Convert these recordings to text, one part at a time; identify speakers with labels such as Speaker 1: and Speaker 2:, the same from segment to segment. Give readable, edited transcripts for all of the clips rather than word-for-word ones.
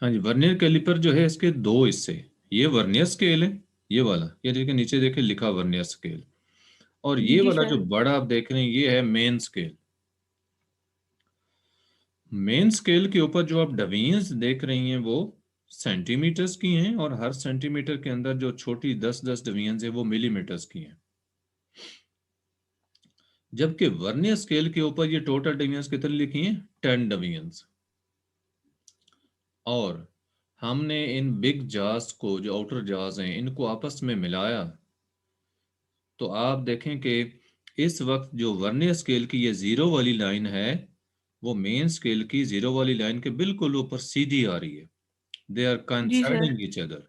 Speaker 1: हाँ जी, vernier caliper जो है इसके दो हिस्से, ये वर्नियर स्केल है, ये वाला, ये देखिए नीचे देखिए लिखा वर्नियर स्केल, और
Speaker 2: जी
Speaker 1: ये
Speaker 2: जी
Speaker 1: वाला जो
Speaker 2: सर।
Speaker 1: बड़ा आप देख रहे हैं ये है मेन स्केल। मेन स्केल के ऊपर जो आप डिवीजन्स देख रही हैं वो सेंटीमीटर्स की हैं, और हर सेंटीमीटर के अंदर जो छोटी 10-10 डिवीजन्स है वो मिलीमीटर्स की हैं। जबकि वर्नियर स्केल के ऊपर ये टोटल डिवीजन्स कितनी लिखी हैं, 10 डिवीजन्स। और हमने इन बिग जार्स को, जो आउटर जार्स हैं, इनको आपस में मिलाया, तो आप देखें कि इस वक्त जो वर्नियर स्केल की ये जीरो वाली लाइन है वो मेन स्केल की जीरो वाली लाइन के बिल्कुल ऊपर सीधी आ रही है। दे आर
Speaker 2: जी सर।
Speaker 1: Considering each other.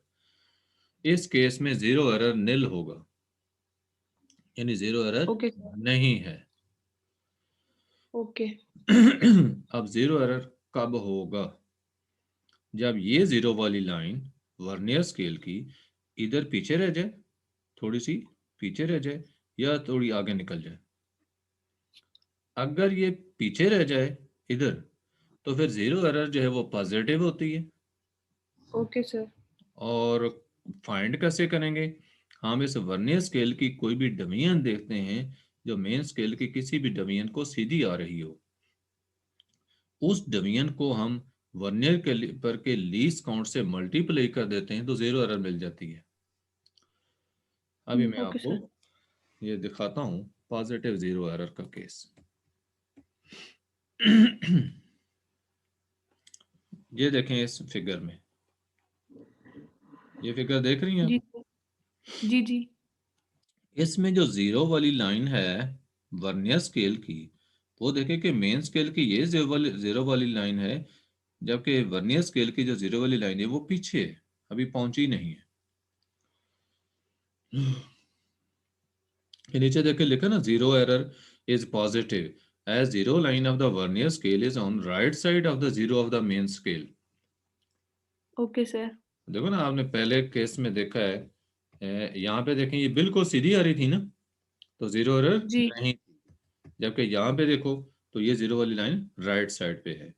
Speaker 1: इस केस में जीरो एरर निल होगा, यानी जीरो एरर
Speaker 2: ओके सर।
Speaker 1: नहीं है।
Speaker 2: ओके।
Speaker 1: अब जीरो एरर कब होगा, जब ये जीरो वाली लाइन वर्नियर स्केल की इधर पीछे रह जाए, थोड़ी सी पीछे रह जाए, या थोड़ी आगे निकल जाए। अगर ये पीछे रह जाए इधर, तो फिर जीरो एरर जो है वो पॉजिटिव होती है।
Speaker 2: Okay sir.
Speaker 1: और फाइंड कैसे करेंगे, हम इस वर्नियर स्केल की कोई भी डिवीजन देखते हैं जो मेन स्केल की किसी भी डिवीजन को सीधी आ रही हो, उस डिवीजन को हम वर्नियर कैलिपर के लीस्ट काउंट से मल्टीप्लाई कर देते हैं तो जीरो एरर मिल जाती है। अभी मैं
Speaker 2: ओके
Speaker 1: आपको
Speaker 2: सर।
Speaker 1: ये दिखाता हूँ पॉजिटिव जीरो एरर का केस। ये देखें इस फिगर में, ये फिगर देख रही हैं आप।
Speaker 2: जी सर। जी जी।
Speaker 1: इसमें जो जीरो वाली लाइन है वर्नियर स्केल की, वो देखें कि मेन स्केल की ये जीरो वाली लाइन है, जबकि वर्नियर स्केल की जो जीरो वाली लाइन है वो पीछे है, अभी पहुंची नहीं है। ये नीचे देखे लिखा ना, zero error is positive as zero line of the vernier scale is on right side of the zero of the main scale.
Speaker 2: Okay sir.
Speaker 1: देखो ना, आपने पहले केस में देखा है, यहाँ पे देखें ये बिल्कुल सीधी आ रही थी ना, तो जीरो एरर
Speaker 2: जी।
Speaker 1: नहीं थी। जबकि यहाँ पे देखो तो ये जीरो वाली लाइन राइट साइड पे है,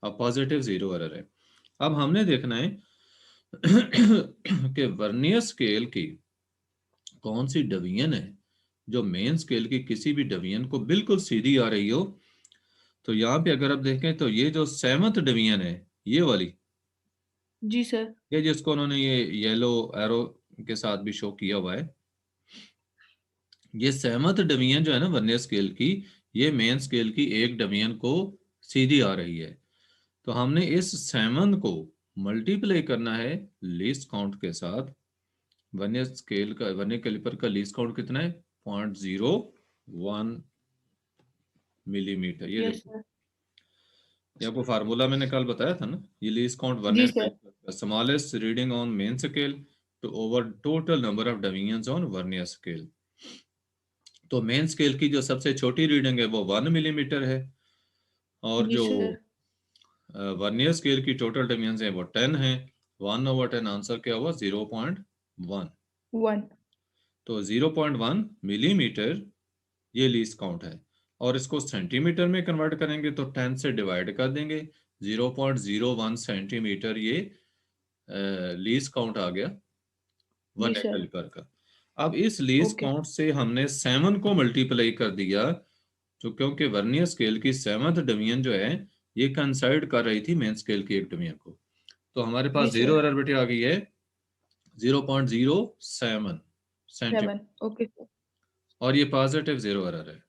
Speaker 1: अब पॉजिटिव जीरो एरर है। अब हमने देखना है कि वर्नियर स्केल की कौन सी डिवीजन है जो मेन स्केल की किसी भी डिवीजन को बिल्कुल सीधी आ रही हो। तो यहाँ पे अगर आप देखें तो ये जो सेवंथ डिवीजन है, ये वाली,
Speaker 2: जी सर।
Speaker 1: ये जिसको उन्होंने ये येलो एरो के साथ भी शो किया हुआ है, ये सेवंथ डिवीजन जो है ना वर्नियर स्केल की, ये मेन स्केल की एक डिवीजन को सीधी आ रही है। तो हमने इस सेवन को मल्टीप्लाई करना है लीस्ट काउंट के साथ। वर्नियर स्केल का, वर्नियर कैलिपर का लीस्ट काउंट कितना है, 0.01 मिलीमीटर। ये
Speaker 2: यस
Speaker 1: देखो,
Speaker 2: सर।
Speaker 1: ये आपको फार्मूला मैंने कल बताया था ना, ये लीस्ट काउंट
Speaker 2: जी
Speaker 1: vernier
Speaker 2: sir.
Speaker 1: Caliper smallest reading on main scale to over total number of divisions on vernier scale. तो मेन स्केल की जो सबसे छोटी रीडिंग है वो 1 मिलीमीटर है, और
Speaker 2: जी
Speaker 1: जो
Speaker 2: सर।
Speaker 1: वर्नियर स्केल की टोटल डिवीजन है वो 10 है। 1/10 आंसर क्या हुआ, 0.1।
Speaker 2: वन।
Speaker 1: तो 0.1 मिलीमीटर ये लीस्ट काउंट है, और इसको सेंटीमीटर में कन्वर्ट करेंगे तो 10 से डिवाइड कर देंगे, 0.01 सेंटीमीटर ये लीस्ट काउंट आ गया
Speaker 2: जी
Speaker 1: वन
Speaker 2: सर।
Speaker 1: कैलिपर का। अब इस लीस्ट
Speaker 2: ओके।
Speaker 1: काउंट से हमने 7 को मल्टीप्लाई कर दिया, तो क्योंकि वर्नियर स्केल की सेवंथ डिवीजन जो है ये कंसाइड कर रही थी मेन स्केल की एक डिवीजन को, तो हमारे पास
Speaker 2: जी
Speaker 1: जीरो
Speaker 2: सर।
Speaker 1: एरर बेटे आ गई है 0.07
Speaker 2: सेवन।
Speaker 1: Centimetre,
Speaker 2: okay sir.
Speaker 1: और ये पॉजिटिव जीरो एरर है।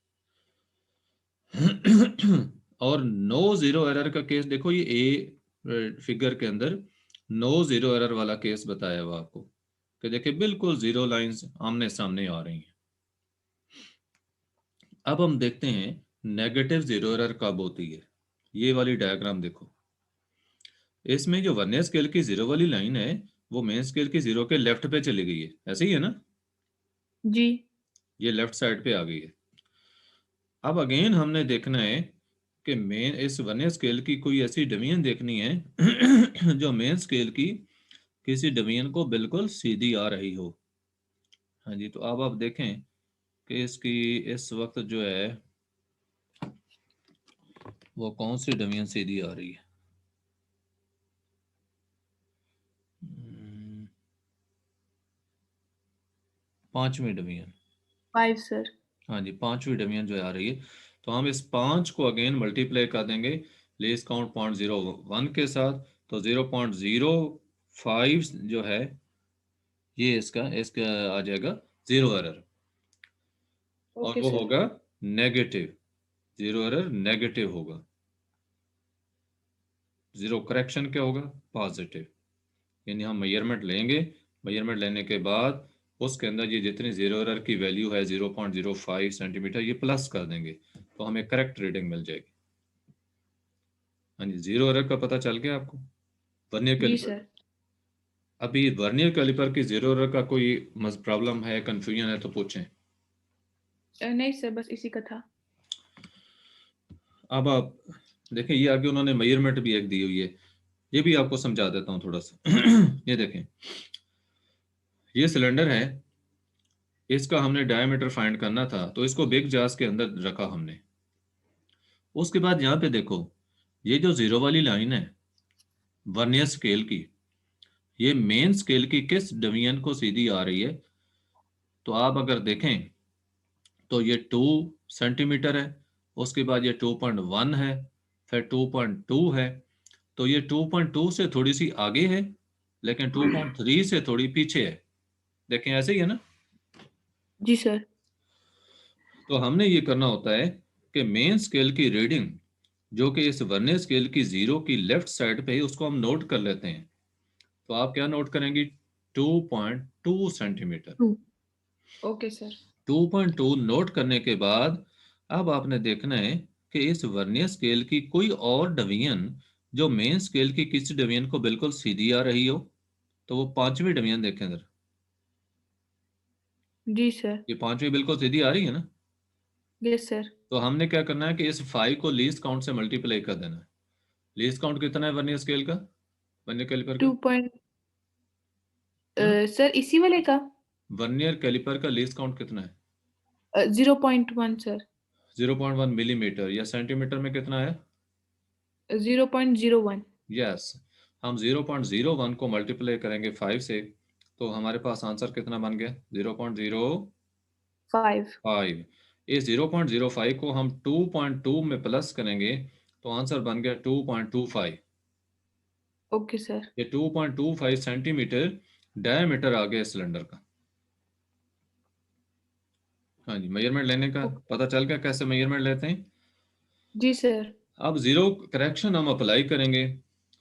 Speaker 1: और नो जीरो एरर का केस देखो, ये ए फिगर के अंदर नो जीरो एरर वाला केस बताया हुआ आपको, कि देखिए बिल्कुल जीरो लाइंस आमने सामने आ रही हैं। अब हम देखते हैं नेगेटिव जीरो एरर कब होती है। ये वाली डायग्राम देखो, इसमें जो वर्नियर स्केल की जीरो वाली लाइन है वो मेन स्केल की जीरो के लेफ्ट पे चली गई है, ऐसे ही है ना,
Speaker 2: जी।
Speaker 1: ये लेफ्ट साइड पे आ गई है। अब अगेन हमने देखना है कि मेन इस वर्नियर स्केल की कोई ऐसी डिवीजन देखनी है जो मेन स्केल की किसी डिवीजन को बिल्कुल सीधी आ रही हो। हाँ जी, तो अब आप देखें कि इसकी इस वक्त जो है वो कौन सी डिवीजन सीधी आ रही है। पांचवी डिवीजन।
Speaker 2: 5 सर।
Speaker 1: हाँ जी, पांचवी डिवीजन जो आ रही है, तो हम इस 5 को अगेन मल्टीप्लाई कर देंगे लीस्ट काउंट 0.01 के साथ, तो 0.05 जो है ये इसका इसका आ जाएगा जीरो एरर, और
Speaker 2: ओके
Speaker 1: वो
Speaker 2: सर।
Speaker 1: होगा नेगेटिव। जीरो एरर नेगेटिव होगा, जीरो करेक्शन क्या होगा, पॉजिटिव। यानी हम मेजरमेंट लेंगे, मेजरमेंट लेने के बाद उसके अंदर ये जितनी जीरो एरर की वैल्यू है 0.05 सेंटीमीटर, ये प्लस कर देंगे, तो हमें करेक्ट रीडिंग मिल जाएगी। हाँ जी, जीरो एरर का पता चल गया आपको वर्नियर
Speaker 2: जी
Speaker 1: कैलिपर।
Speaker 2: सर।
Speaker 1: अभी वर्नियर कैलिपर की जीरो एरर का कोई प्रॉब्लम है, कंफ्यूजन है तो पूछें।
Speaker 2: नहीं सर, बस इसी का था।
Speaker 1: अब आप देखें, ये आगे उन्होंने मेजरमेंट भी एक दी हुई है, ये भी आपको समझा देता हूँ थोड़ा सा। ये देखें, ये सिलेंडर है, इसका हमने डायमीटर फाइंड करना था, तो इसको बिग जास के अंदर रखा हमने। उसके बाद यहाँ पे देखो, ये जो जीरो वाली लाइन है वर्नियर स्केल की, ये मेन स्केल की किस डिवीजन को सीधी आ रही है? तो आप अगर देखें तो ये 2 सेंटीमीटर है, उसके बाद ये 2.1 है, फिर 2.2 है, तो ये 2.2 से थोड़ी सी आगे है, लेकिन 2.3 से थोड़ी पीछे है। देखें ऐसे ही है ना।
Speaker 2: जी सर।
Speaker 1: तो हमने ये करना होता है कि मेन स्केल की रीडिंग जो कि इस वर्नियर स्केल की जीरो की लेफ्ट साइड पे है, उसको हम नोट कर लेते हैं। तो आप क्या नोट करेंगे? 2.2 सेंटीमीटर।
Speaker 2: 2। Okay sir.
Speaker 1: 2.2 नोट करने के बाद अब आपने देखना है कि इस वर्नियर स्केल की कोई और डिवीजन जो मेन स्केल की किसी डिवीजन को बिल्कुल सीधी आ रही हो, तो वो पांचवी डिवीजन देखें इधर।
Speaker 2: जी सर।
Speaker 1: ये पांचवी बिल्कुल सीधी आ रही है ना।
Speaker 2: Yes sir.
Speaker 1: तो हमने क्या करना है कि इस 5 को लीस्ट काउंट से मल्टीप्लाई कर देना है। लीस्ट काउंट कितना है वर्नियर स्केल का, वर्नियर कैलिपर का?
Speaker 2: 2 पॉइंट।
Speaker 1: हाँ,
Speaker 2: सर इसी वाले का।
Speaker 1: वर्नियर कैलिपर का लीस्ट काउंट कितना है?
Speaker 2: 0.1 सर।
Speaker 1: 0.1 मिलीमीटर, या सेंटीमीटर में कितना है?
Speaker 2: 0.01।
Speaker 1: यस, हम 0.01 को मल्टीप्लाई करेंगे 5 से, तो हमारे पास आंसर कितना बन गया?
Speaker 2: 5।
Speaker 1: 0.05। इस 0.05 को हम 2.2 में प्लस करेंगे, तो आंसर बन गया 2.25।
Speaker 2: Okay sir.
Speaker 1: ये 2.25 सेंटीमीटर डायमीटर आ गया सिलेंडर का। हाँ जी, मेजरमेंट लेने का पता चल गया कैसे मेजरमेंट लेते हैं।
Speaker 2: जी सर।
Speaker 1: अब जीरो करेक्शन हम अप्लाई करेंगे,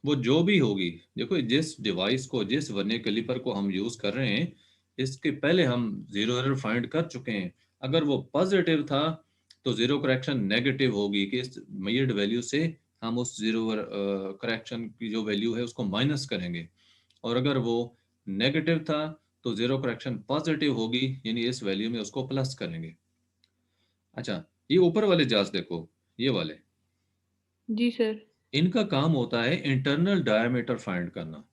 Speaker 1: वो जो भी होगी। देखो, जिस डिवाइस को, जिस वर्नियर कैलिपर को हम यूज कर रहे हैं, इसके पहले हम जीरो एरर फाइंड कर चुके हैं। अगर वो पॉजिटिव था तो जीरो करेक्शन नेगेटिव होगी, कि इस मेजर्ड वैल्यू से हम उस जीरो करेक्शन की जो वैल्यू है उसको माइनस करेंगे। और अगर वो नेगेटिव था तो जीरो करेक्शन पॉजिटिव होगी, यानी इस वैल्यू में उसको प्लस करेंगे। अच्छा, ये ऊपर वाले जांच देखो, ये वाले,
Speaker 2: जी सर।
Speaker 1: इनका काम होता है इंटरनल डायमीटर फाइंड करना।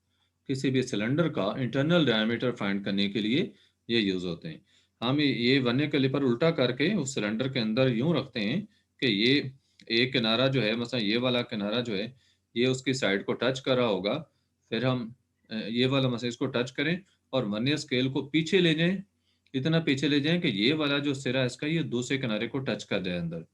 Speaker 1: किसी भी सिलेंडर का इंटरनल डायमीटर फाइंड करने के लिए ये यूज होते हैं। हम ये वर्नियर कैलिपर उल्टा करके उस सिलेंडर के अंदर यूं रखते हैं कि ये एक किनारा जो है, मतलब ये वाला किनारा जो है, ये उसकी साइड को टच कर रहा होगा। फिर हम ये वाला मतलब इसको टच करें और वर्नियर स्केल को पीछे ले जाएं, इतना पीछे ले जाएं कि ये वाला जो सिरा है इसका, ये दूसरे किनारे को टच कर जाए अंदर।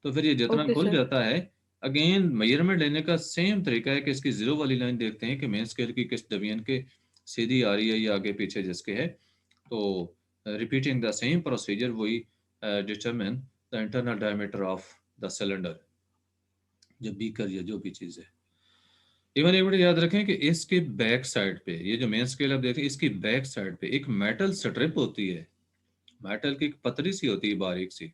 Speaker 1: तो फिर ये जितना
Speaker 2: ओके
Speaker 1: खुल
Speaker 2: सर।
Speaker 1: जाता है, अगेन मेजरमेंट लेने का सेम तरीका है कि इसकी जीरो वाली लाइन देखते हैं कि मेन स्केल की किस डिवीजन के सीधी आ रही है या आगे पीछे जिसके है। तो रिपीटिंग द सेम प्रोसीजर, वही determine the internal diameter of the cylinder, जो बीकर या जो भी चीज़ है। इवन एक बार याद रखें कि इसके बैक साइड पे, ये जो मेन स्केल आप देख रहे हैं, इसकी बैक साइड पे एक मेटल स्ट्रिप होती है। मेटल की एक पतली सी होती है, बारीक सी।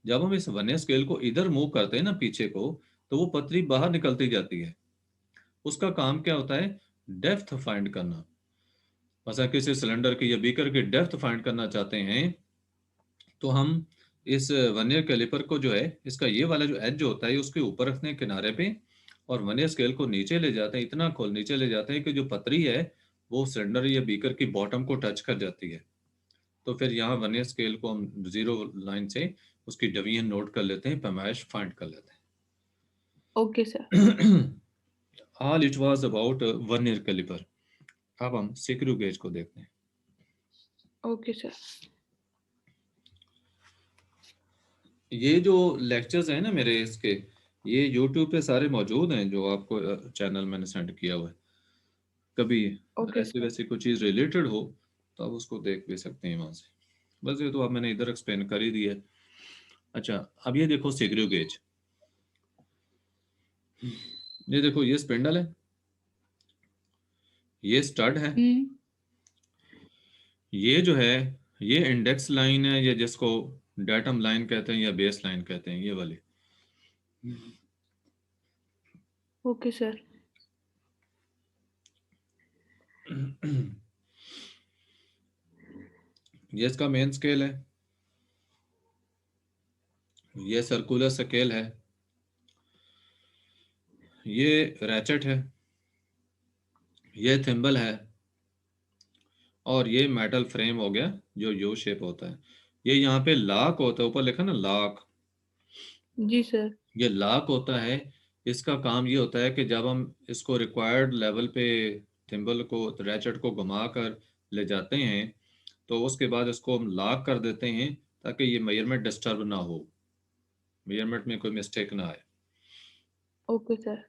Speaker 1: जब हम इस वर्नियर स्केल को इधर मूव करते हैं ना पीछे को, तो वो पतली बाहर निकलती जाती है। उसका काम क्या होता है? डेप्थ फाइंड करना। मतलब किसी सिलेंडर की या बीकर की डेप्थ फाइंड करना चाहते हैं, तो हम इस वर्नियर कैलिपर को जो है, इसका ये वाला जो एज जो होता है उसके ऊपर रखते हैं किनारे पे, और वर्नियर स्केल को नीचे ले जाते हैं, इतना खोल नीचे ले जाते हैं कि जो पतरी है वो सिलेंडर या बीकर की बॉटम को टच कर जाती है। तो फिर यहाँ वर्नियर स्केल को हम जीरो लाइन से उसकी डिवीजन नोट कर लेते हैं, पैमाइश फाइंड कर लेते
Speaker 2: ओके सर।
Speaker 1: हैं। All it was about vernier caliper. अब हम स्क्रू गेज को देखते हैं।
Speaker 2: Okay sir.
Speaker 1: ये जो लेक्चर्स हैं ना मेरे इसके, ये यूट्यूब पे सारे मौजूद हैं, जो आपको चैनल मैंने सेंड किया हुआ है। कभी
Speaker 2: ओके
Speaker 1: ऐसी
Speaker 2: सर।
Speaker 1: वैसी कोई चीज़ रिलेटेड हो तो आप उसको देख भी सकते हैं वहाँ से। बस ये तो आप मैंने इधर एक्सप्लेन कर ही दिया है। अच्छा, अब ये देखो सिग्रू गेज। ये देखो ये स्पिंडल है, ये स्टड है,
Speaker 2: हम्म।
Speaker 1: ये जो है ये इंडेक्स लाइन है, या जिसको डेटम लाइन कहते हैं या बेस लाइन कहते हैं, ये वाली।
Speaker 2: Okay sir.
Speaker 1: ये इसका मेन स्केल है, ये सर्कुलर स्केल है, ये रैचेट है, ये थिम्बल है, और ये मेटल फ्रेम हो गया जो यू शेप होता है। ये यहाँ पे लाक होता है, ऊपर लिखा ना लाक,
Speaker 2: जी सर।
Speaker 1: ये लाक होता है। इसका काम ये होता है कि जब हम इसको रिक्वायर्ड लेवल पे थिम्बल को, रैचेट को घुमा कर ले जाते हैं, तो उसके बाद इसको हम लॉक कर देते हैं ताकि ये मेजरमेंट डिस्टर्ब ना हो, मेजरमेंट में कोई मिस्टेक ना आए।
Speaker 2: Okay sir.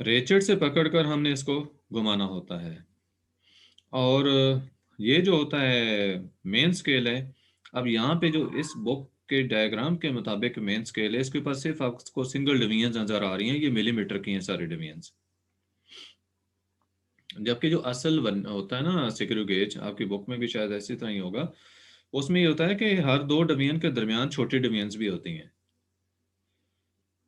Speaker 1: रेचेट से पकड़कर हमने इसको घुमाना होता है। और ये जो होता है मेन स्केल है। अब यहाँ पे जो इस बुक के डायग्राम के मुताबिक मेन स्केल है, इसके ऊपर सिर्फ आपको सिंगल डिवीजन नजर आ रही हैं, ये मिलीमीटर की हैं सारी डिवीजन। जबकि जो असल वन होता है ना सिक्रू गेज, आपकी बुक में भी शायद ऐसी तरह ही होगा, उसमें ये होता है कि हर दो डिवीजन के दरमियान छोटी डिवीजन भी होती हैं।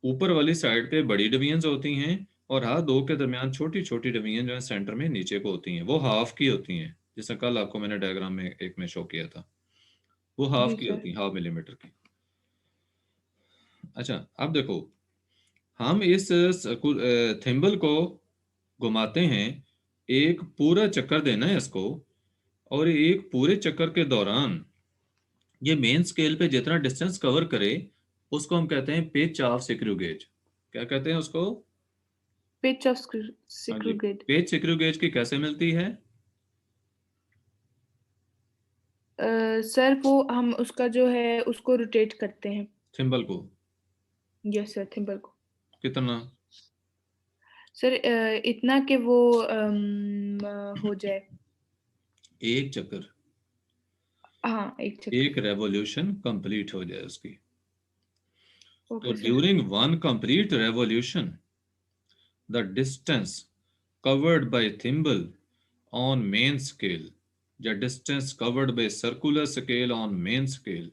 Speaker 1: ऊपर वाली साइड पे बड़ी डिवीजन होती हैं, और हर दो के दरमियान छोटी छोटी डिवीजन जो है सेंटर में नीचे को होती हैं, वो हाफ की होती हैं। जैसा कल आपको मैंने डायग्राम में एक में शो किया था, वो हाफ
Speaker 2: जी
Speaker 1: की
Speaker 2: सर।
Speaker 1: होती हैं, हाफ मिलीमीटर की। अच्छा, अब देखो, हम इस थिम्बल को घुमाते हैं, एक पूरा चक्कर देना है इसको, और एक पूरे चक्कर के दौरान ये मेन स्केल पे जितना डिस्टेंस कवर करे उसको हम कहते हैं पिच ऑफ सिक्रू गेज। क्या कहते हैं उसको?
Speaker 2: पिच ऑफ
Speaker 1: हाँ जी,
Speaker 2: सिक्रूगेट।
Speaker 1: पिच सिक्रू गेज की कैसे मिलती है?
Speaker 2: सर वो हम उसका जो है उसको रोटेट करते हैं।
Speaker 1: सिंबल को
Speaker 2: यस सर, थिम्बल को।
Speaker 1: कितना?
Speaker 2: सर इतना कि वो हो जाए।
Speaker 1: एक चक्कर,
Speaker 2: हाँ, एक चक्कर।
Speaker 1: एक रेवोल्यूशन कंप्लीट हो जाए उसकी। तो
Speaker 2: okay sir.
Speaker 1: During one complete revolution, the distance covered by thimble on main scale, the distance covered by circular scale on main scale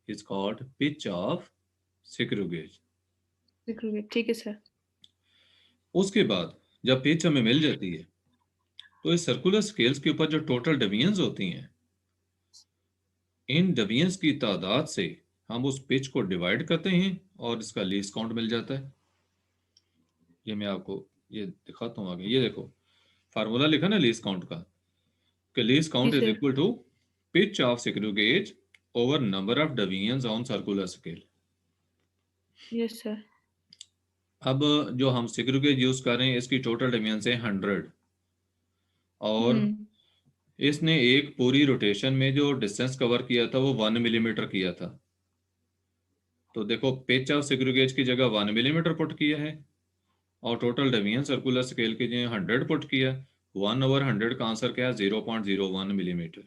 Speaker 1: is called pitch of screw gauge.
Speaker 2: सिक्रूगेट, ठीक है sir.
Speaker 1: उसके बाद जब pitch हमें मिल जाती है, तो इस सर्कुलर स्केल्स के ऊपर जो टोटल डिवीजन्स होती हैं, इन डिवीजन्स की तादाद से हम उस पिच को डिवाइड करते हैं और इसका लीस्ट काउंट मिल जाता है। ये मैं आपको ये दिखाता हूँ आगे। ये देखो फार्मूला लिखा ना लीस्ट काउंट का, कि लीस्ट
Speaker 2: जी
Speaker 1: count is
Speaker 2: sir.
Speaker 1: Equal to pitch of screw gauge over number of divisions on circular scale.
Speaker 2: Yes sir.
Speaker 1: अब जो हम स्क्रू गेज यूज कर रहे हैं, इसकी टोटल डिवीजन्स है 100, और
Speaker 2: हम्म।
Speaker 1: इसने एक पूरी रोटेशन में जो डिस्टेंस कवर किया था वो 1 मिलीमीटर किया था। तो देखो पिच ऑफ स्क्रू गेज की जगह 1 मिलीमीटर पुट किया है, और टोटल डिवीजन सर्कुलर स्केल की जगह 100 पुट किया। 1/100 का आंसर क्या है? 0.01 मिलीमीटर,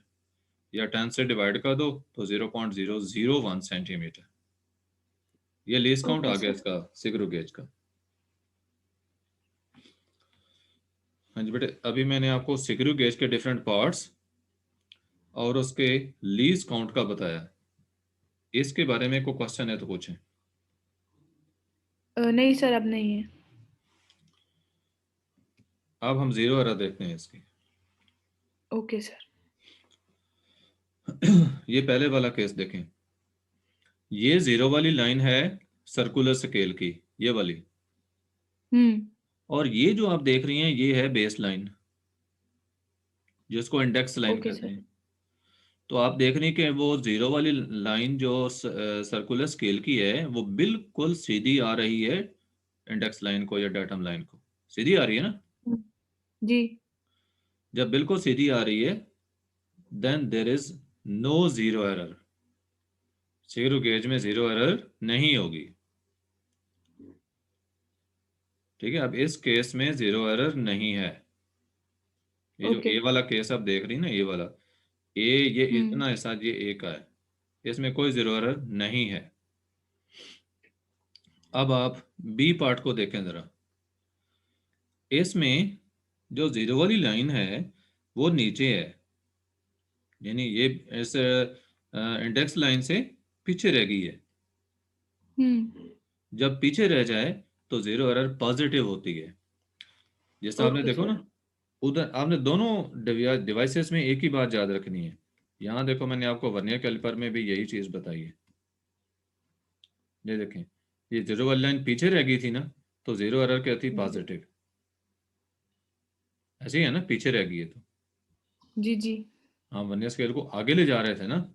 Speaker 1: या 10 से डिवाइड कर दो तो 0.001 सेंटीमीटर। ये लीस्ट काउंट
Speaker 2: ओके
Speaker 1: आ गया
Speaker 2: सर।
Speaker 1: इसका स्क्रू गेज का। हाँ जी बेटे, अभी मैंने आपको स्क्रू गेज के डिफरेंट पार्ट्स और उसके लीस्ट काउंट का बताया। इसके बारे में कोई क्वेश्चन है तो पूछें।
Speaker 2: नहीं सर, अब नहीं है।
Speaker 1: अब हम जीरो एरर देखते हैं इसकी।
Speaker 2: Okay sir.
Speaker 1: ये पहले वाला केस देखें। ये जीरो वाली लाइन है सर्कुलर स्केल की, ये वाली।
Speaker 2: हम्म।
Speaker 1: और ये जो आप देख रही हैं ये है बेस लाइन, जिसको इंडेक्स लाइन
Speaker 2: ओके
Speaker 1: कहते
Speaker 2: सर।
Speaker 1: हैं। तो आप देख रही हैं कि वो जीरो वाली लाइन जो सर्कुलर स्केल की है वो बिल्कुल सीधी आ रही है इंडेक्स लाइन को या डाटम लाइन को। सीधी आ रही है ना?
Speaker 2: हम्म, जी।
Speaker 1: जब बिल्कुल सीधी आ रही है then there is no zero error. Screw gauge में जीरो एरर नहीं होगी। ठीक है, अब इस केस में जीरो एरर नहीं है। ये जो
Speaker 2: ओके।
Speaker 1: ए वाला केस आप देख रही ना, ये वाला ए, ये
Speaker 2: हम्म।
Speaker 1: इतना हिस्सा ये ए का है, इसमें कोई जीरो एरर नहीं है। अब आप बी पार्ट को देखें जरा। इसमें जो जीरो वाली लाइन है वो नीचे है, यानी ये इस इंडेक्स लाइन से पीछे रह गई है।
Speaker 2: हम्म।
Speaker 1: जब पीछे रह जाए तो जीरो एरर पॉजिटिव होती है। जैसा आपने
Speaker 2: ओके
Speaker 1: देखो
Speaker 2: सर।
Speaker 1: ना, उधर आपने दोनों डिवाइसेस में एक ही बात याद रखनी है। यहाँ देखो, मैंने आपको वर्नियर कैलिपर में भी यही चीज बताई है। ये देखें, ये जीरो वाली लाइन पीछे रह गई थी ना, तो जीरो एरर क्या थी?
Speaker 2: हम्म।
Speaker 1: पॉजिटिव। ऐसे ही है ना, पीछे रह गई है तो।
Speaker 2: जी जी।
Speaker 1: हाँ, वर्नियर स्केल को आगे ले जा रहे थे ना,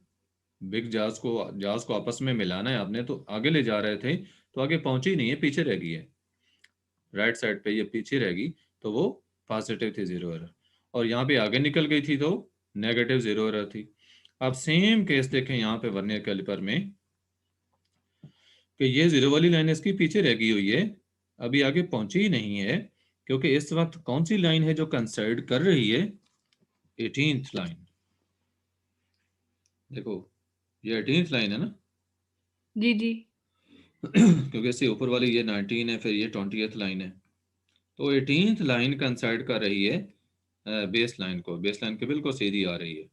Speaker 1: बिग जाज को आपस में मिलाना है आपने, तो आगे ले जा रहे थे, तो आगे पहुंची नहीं है, पीछे रह गई है। राइट साइड पे ये पीछे रह गई, तो वो पॉजिटिव थी जीरो एरर। और यहाँ पे आगे निकल गई थी तो नेगेटिव जीरो एरर थी। अब सेम केस देखें यहाँ पे वर्नियर कैलिपर में, कि ये जीरो वाली लाइन इसकी पीछे रह गई हुई है, अभी आगे पहुंची ही नहीं है, क्योंकि इस वक्त कौन सी लाइन है जो कंसाइड कर रही है? 18th line. देखो, ये 18th लाइन है ना।
Speaker 2: जी जी।
Speaker 1: क्योंकि इससे ऊपर वाली ये 19 है, फिर ये 20th लाइन है। तो 18th लाइन कंसाइड कर रही है बेस लाइन को, बेस लाइन के बिल्कुल सीधी आ रही है।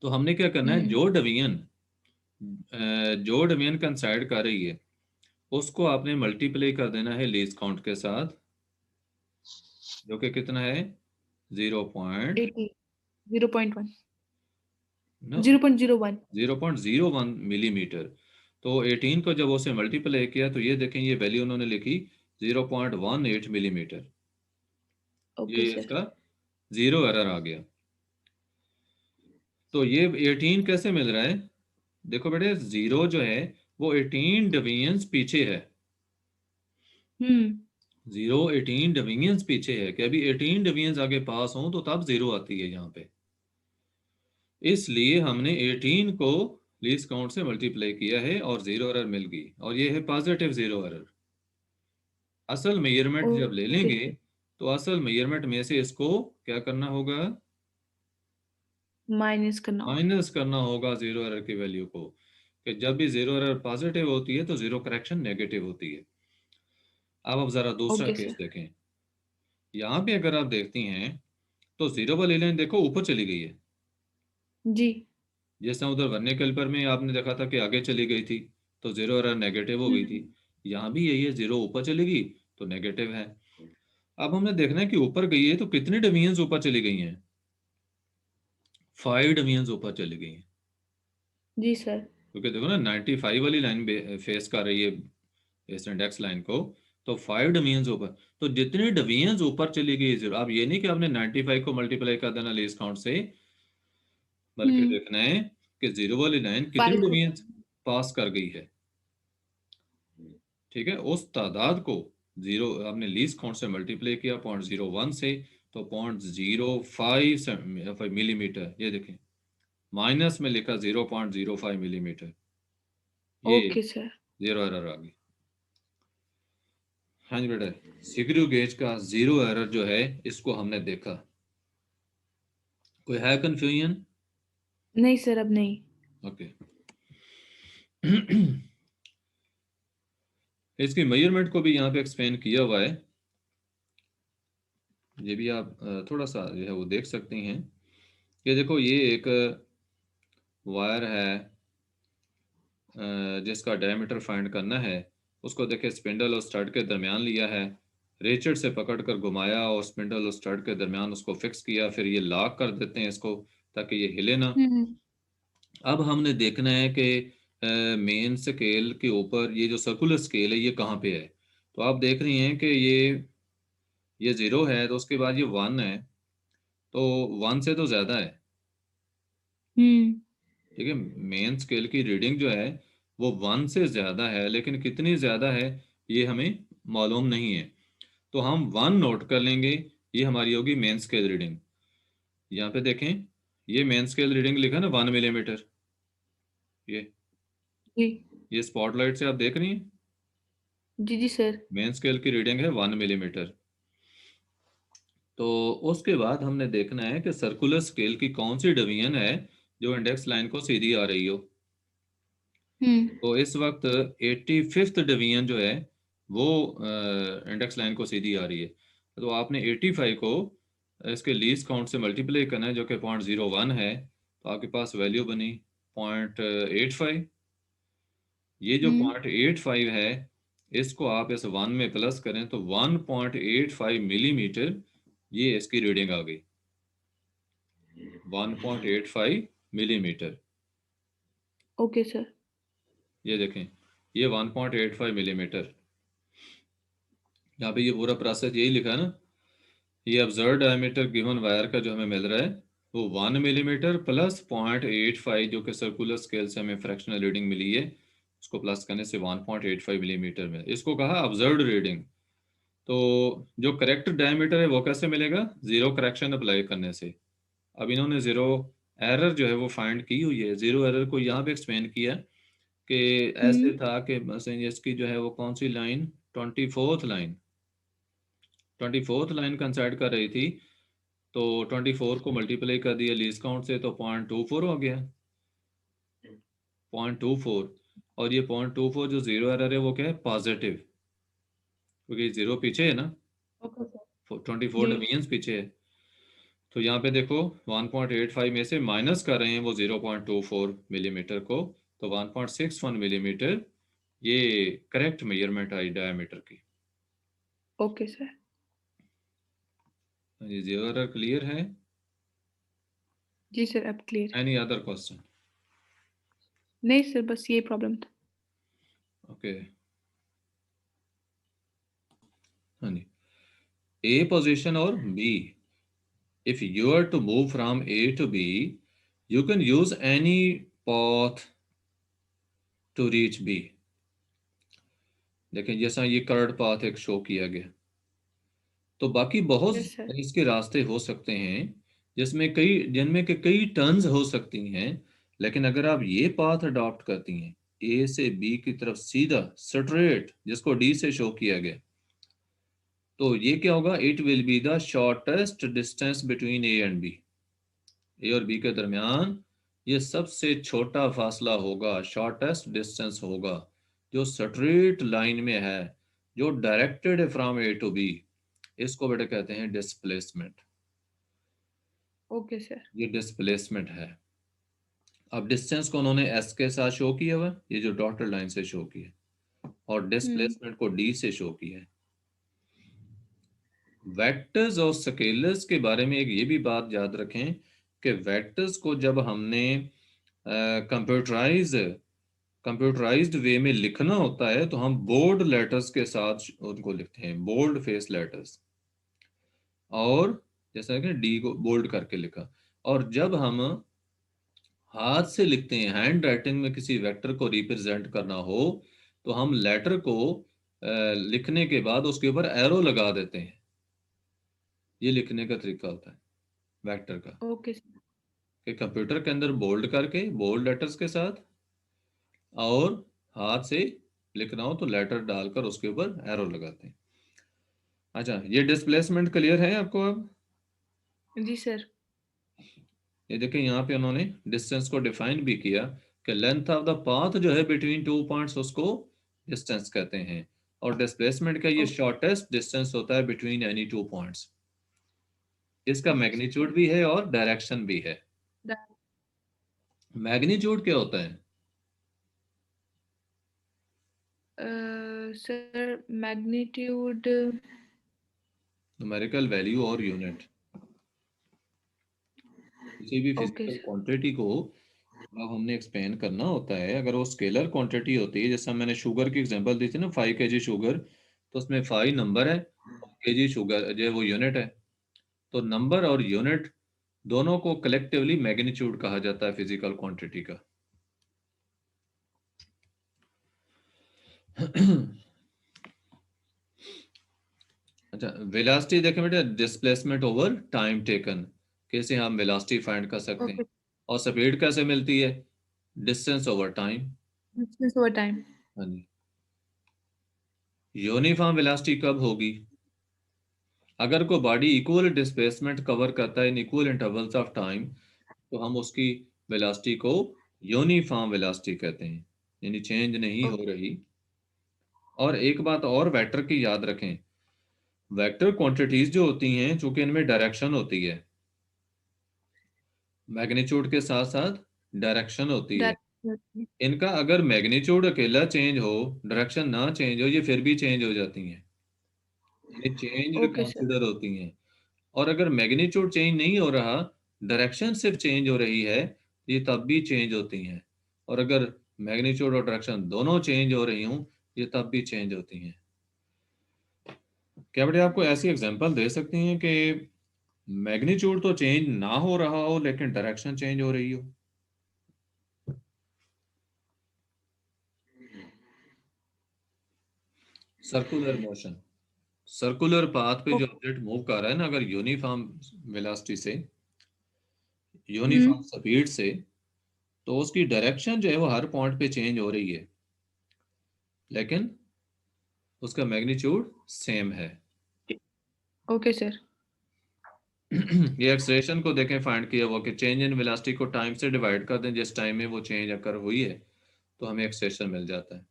Speaker 1: तो हमने क्या करना है,
Speaker 2: हम्म।
Speaker 1: जो डिवीजन कंसाइड कर रही है उसको आपने मल्टीप्लाई कर देना है लीस्ट काउंट के साथ, जो कि कितना है? 0.
Speaker 2: 80। 0.1।
Speaker 1: नो,
Speaker 2: 0.01।
Speaker 1: 0.01 मिलीमीटर। तो 18 को जब उसे मल्टीप्लाई किया तो ये देखें, ये वैल्यू उन्होंने लिखी 0.18 मिलीमीटर। ये
Speaker 2: ओके सर।
Speaker 1: इसका जीरो एरर आ गया। तो ये 18 कैसे मिल रहा है? देखो बेटे, जीरो जो है वो 18 डिवीजन्स पीछे है।
Speaker 2: हम्म।
Speaker 1: जीरो 18 डिवीजन्स पीछे है, कि अभी 18 डिवीजन्स आगे पास हों तो तब जीरो आती है यहाँ पे। इसलिए हमने 18 को लीस्ट काउंट से मल्टीप्लाई किया है और जीरो एरर मिल गई, और ये है पॉजिटिव जीरो एरर। असल मेजरमेंट जब ले
Speaker 2: ओके
Speaker 1: लेंगे
Speaker 2: सर।
Speaker 1: तो असल मेजरमेंट में से इसको क्या करना होगा?
Speaker 2: माइनस करना होगा।
Speaker 1: माइनस करना होगा जीरो एरर की वैल्यू को, कि जब भी जीरो एरर पॉजिटिव होती है तो जीरो करेक्शन नेगेटिव होती है। अब जरा दूसरा
Speaker 2: ओके
Speaker 1: केस
Speaker 2: सर।
Speaker 1: देखें। यहाँ पे अगर आप देखती हैं तो जीरो वाली लाइन देखो ऊपर चली गई है।
Speaker 2: जी।
Speaker 1: जैसा उधर वर्नियर कैलिपर में आपने देखा था कि आगे चली गई थी, तो जीरो एरर नेगेटिव हो गई थी।
Speaker 2: हम्म।
Speaker 1: यहाँ भी यही है, जीरो ऊपर चली गई तो नेगेटिव है। अब हमने देखना है कि ऊपर गई है तो कितनी डिवीजन्स ऊपर चली गई हैं? 5 डिवीजन्स ऊपर चली गई हैं।
Speaker 2: जी सर।
Speaker 1: क्योंकि देखो ना, 95 वाली लाइन फेस कर रही है इस इंडेक्स लाइन को, तो 5 डिवीजन्स ऊपर। तो जितनी डिवीजन्स ऊपर चली गई जीरो, अब ये नहीं कि आपने 95 को मल्टीप्लाई कर देना लीस्ट काउंट से, बल्कि
Speaker 2: हम्म।
Speaker 1: देखना है कि जीरो वाली लाइन कितनी
Speaker 2: 5 को।
Speaker 1: डिवीजन्स पास कर गई है। ठीक है, उस तादाद को जीरो आपने लीस्ट काउंट से मल्टीप्लाई किया 0.01 से, तो 0.05 मिलीमीटर, ये देखें माइनस में लिखा 0.05 मिलीमीटर, ये
Speaker 2: ओके सर।
Speaker 1: जीरो एरर आ गई। हाँ जी बेटा, स्क्रू गेज का जीरो एरर जो है इसको हमने देखा। कोई है कंफ्यूजन?
Speaker 2: नहीं सर, अब नहीं।
Speaker 1: ओके। इसकी मेजरमेंट को भी यहाँ पे एक्सप्लेन किया हुआ है, ये भी आप थोड़ा सा जो है वो देख सकती हैं। ये देखो, ये एक वायर है जिसका डायमीटर फाइंड करना है। उसको देखे, स्पिंडल और स्टड के दरमियान लिया है, रेचेट से पकड़कर घुमाया और स्पिंडल और स्टड के दरमियान उसको फिक्स किया, फिर ये लॉक कर देते हैं इसको ताकि ये हिले ना।
Speaker 2: हम्म।
Speaker 1: अब हमने देखना है कि मेन स्केल के ऊपर ये जो सर्कुलर स्केल है ये कहाँ पे है। तो आप देख रही हैं कि ये जीरो है, तो उसके बाद ये वन है, तो वन से तो ज़्यादा है।
Speaker 2: हम्म।
Speaker 1: ठीक है, मेन स्केल की रीडिंग जो है वो वन से ज़्यादा है, लेकिन कितनी ज़्यादा है ये हमें मालूम नहीं है। तो हम वन नोट कर लेंगे, ये हमारी होगी मेन स्केल रीडिंग। यहाँ पे देखें, ये मेन स्केल रीडिंग लिखा ना 1 मिलीमीटर,
Speaker 2: जी
Speaker 1: ये स्पॉटलाइट से आप देख रही हैं,
Speaker 2: जी जी सर।
Speaker 1: मेन स्केल की रीडिंग है 1 मिलीमीटर। तो उसके बाद हमने देखना है कि सर्कुलर स्केल की कौन सी डिवीजन है जो इंडेक्स लाइन को सीधी आ रही हो।
Speaker 2: हम्म।
Speaker 1: तो इस वक्त 85th डिवीजन जो है वो इंडेक्स लाइन को सीधी आ रही है। तो आपने 85 को इसके लीस्ट काउंट से मल्टीप्लाई करना है जो कि 0.01 है, तो आपके पास वैल्यू बनी 0.85। ये जो
Speaker 2: हम्म।
Speaker 1: 0.85 है, इसको आप इस 1 में प्लस करें तो 1.85 मिलीमीटर ये इसकी रीडिंग आ गई, 1.85 मिलीमीटर।
Speaker 2: Okay sir.
Speaker 1: ये देखें, ये 1.85 मिलीमीटर। यहाँ पे ये पूरा प्रोसेस यही लिखा है ना, ये ऑब्जर्व डायमीटर गिवन वायर का जो हमें मिल रहा है वो 1 मिलीमीटर प्लस 0.85 जो कि सर्कुलर स्केल से हमें फ्रैक्शनल रीडिंग मिली है, उसको प्लस करने से 1.85 मिलीमीटर में इसको कहा ऑब्जर्व्ड रीडिंग। तो जो करेक्ट डायमीटर है वो कैसे मिलेगा, जीरो करेक्शन अप्लाई करने से। अब इन्होंने जीरो एरर जो है वो फाइंड की हुई है, जीरो एरर को यहाँ पे एक्सप्लेन किया कि
Speaker 2: हम्म।
Speaker 1: ऐसे था कि मसलन इसकी जो है वो कौन सी line, 24th line, 24th line coincide कर रही थी। तो 24 को मल्टीप्लाई कर दिया लीस्ट काउंट से तो 0.24 हो गया, 0.24। और ये 0.24 जो जीरो एरर है वो क्या है, पॉजिटिव, क्योंकि जीरो पीछे है ना,
Speaker 2: ओके सर।
Speaker 1: 24
Speaker 2: जी।
Speaker 1: डिवीजन पीछे है। तो यहाँ पे देखो 1.85 में से माइनस कर रहे हैं वो 0.24 मिलीमीटर को, तो 1.61 मिलीमीटर ये करेक्ट मेजरमेंट आई डायमीटर की।
Speaker 2: Okay sir.
Speaker 1: ये जीरो एरर क्लियर है?
Speaker 2: जी सर अब क्लियर है।
Speaker 1: Any other question?
Speaker 2: नहीं सर बस ये प्रॉब्लम था।
Speaker 1: ओके, हाँ जी। ए पोजीशन और B, if you are to move from A to B, you can use any path to reach B। देखें जैसा ये कर्ड पाथ एक शो किया गया, तो बाकी बहुत
Speaker 2: यस सर।
Speaker 1: इसके रास्ते हो सकते हैं जिसमें कई, जिनमें के कई टर्न्स हो सकती हैं। लेकिन अगर आप ये पाथ अडॉप्ट करती हैं, ए से बी की तरफ सीधा स्ट्रेट, जिसको डी से शो किया गया, तो ये क्या होगा, it will be the shortest distance between A and B. A और बी के दरमियान ये सबसे छोटा फासला होगा, शॉर्टेस्ट डिस्टेंस होगा, जो स्ट्रेट लाइन में है, जो डायरेक्टेड है फ्रॉम ए टू बी। इसको बेटा कहते हैं डिस्प्लेसमेंट।
Speaker 2: Okay sir.
Speaker 1: ये डिस्प्लेसमेंट है। अब डिस्टेंस को उन्होंने एस के साथ शो किया हुआ है, ये जो डॉटेड लाइन से शो किया, और
Speaker 2: हम्म।
Speaker 1: डिस्प्लेसमेंट को डी से शो किया है। वेक्टर्स और स्केलर्स के बारे में एक ये भी बात याद रखें कि वेक्टर्स को जब हमने कंप्यूटराइज कंप्यूटराइज्ड वे में लिखना होता है तो हम बोल्ड लेटर्स के साथ उनको लिखते हैं, बोल्ड फेस लेटर्स। और जैसा कि डी को बोल्ड करके लिखा। और जब हम हाथ से लिखते हैं, हैंड राइटिंग में किसी वेक्टर को रिप्रेजेंट करना हो, तो हम लेटर को लिखने के बाद उसके ऊपर एरो लगा देते हैं। ये लिखने का तरीका होता है वेक्टर का,
Speaker 2: ओके सर।
Speaker 1: कि कंप्यूटर के अंदर बोल्ड करके बोल्ड लेटर्स के साथ, और हाथ से लिखना हो तो लेटर डालकर उसके ऊपर एरो लगाते हैं। अच्छा, ये डिस्प्लेसमेंट क्लियर है आपको अब?
Speaker 2: जी सर।
Speaker 1: ये देखिए यहाँ पे उन्होंने डिस्टेंस को डिफाइन भी किया कि लेंथ ऑफ द पाथ जो है बिटवीन टू पॉइंट्स उसको डिस्टेंस कहते हैं, और डिस्प्लेसमेंट का ये
Speaker 2: ओके।
Speaker 1: शॉर्टेस्ट डिस्टेंस होता है बिटवीन एनी टू पॉइंट्स। इसका
Speaker 2: ओके सर।
Speaker 1: मैग्नीट्यूड भी है और डायरेक्शन भी है। मैग्नीट्यूड क्या होता है?
Speaker 2: Sir magnitude.
Speaker 1: न्यूमेरिकल वैल्यू और यूनिट। किसी भी
Speaker 2: ओके
Speaker 1: फिजिकल
Speaker 2: सर।
Speaker 1: क्वांटिटी को अब हमने एक्सप्लेन करना होता है, अगर वो स्केलर क्वांटिटी होती है, जैसा मैंने शुगर की एग्जांपल दी थी ना, 5 kg शुगर, तो उसमें 5 नंबर है, केजी शुगर जो है वो यूनिट है। तो नंबर और यूनिट दोनों को कलेक्टिवली मैग्नीट्यूड कहा जाता है फिजिकल क्वांटिटी का। अच्छा, वेलोसिटी देखें बेटा, डिस्प्लेसमेंट ओवर टाइम टेकन। कैसे हम वेलोसिटी फाइंड कर सकते हैं,
Speaker 2: ओके,
Speaker 1: और स्पीड कैसे मिलती है, distance over time.
Speaker 2: Distance over time.
Speaker 1: हाँ जी। यूनिफॉर्म वेलोसिटी कब होगी, अगर कोई बॉडी इक्वल डिस्प्लेसमेंट कवर करता है in equal intervals of time, तो हम उसकी वेलोसिटी को यूनिफॉर्म वेलोसिटी कहते हैं, यानी चेंज नहीं हो रही। और एक बात और वेक्टर की याद रखें, वेक्टर क्वांटिटीज जो होती हैं चूंकि इनमें डायरेक्शन होती है, मैग्नीट्यूड के साथ साथ डायरेक्शन होती है,
Speaker 2: दैट
Speaker 1: इनका अगर मैग्नीट्यूड अकेला चेंज हो, डायरेक्शन ना चेंज हो, ये फिर भी चेंज हो जाती हैं, ये चेंज
Speaker 2: ओके सर।
Speaker 1: कंसिडर होती हैं। और अगर मैग्नीट्यूड चेंज नहीं हो रहा, डायरेक्शन सिर्फ चेंज हो रही है, ये तब भी चेंज होती हैं। और अगर मैग्नीट्यूड और डायरेक्शन दोनों चेंज हो रही हूँ, ये तब भी चेंज होती हैं। क्या बेटे आपको ऐसी एग्जांपल दे सकती हैं कि मैग्नीट्यूड तो चेंज ना हो रहा हो लेकिन डायरेक्शन चेंज हो रही हो? सर्कुलर मोशन, सर्कुलर पाथ पे जो ऑब्जेक्ट मूव कर रहा है ना, अगर यूनिफॉर्म वेलोसिटी से, यूनिफॉर्म स्पीड से, तो उसकी डायरेक्शन जो है वो हर पॉइंट पे चेंज हो रही है, लेकिन उसका मैग्नीट्यूड सेम है।
Speaker 2: Okay sir.
Speaker 1: ये एक्सलेशन को देखें, फाइंड किया हुआ कि चेंज इन वेलोसिटी को टाइम से डिवाइड कर दें, जिस टाइम में वो चेंज अकर हुई है, तो हमें एक्सलेशन मिल जाता है।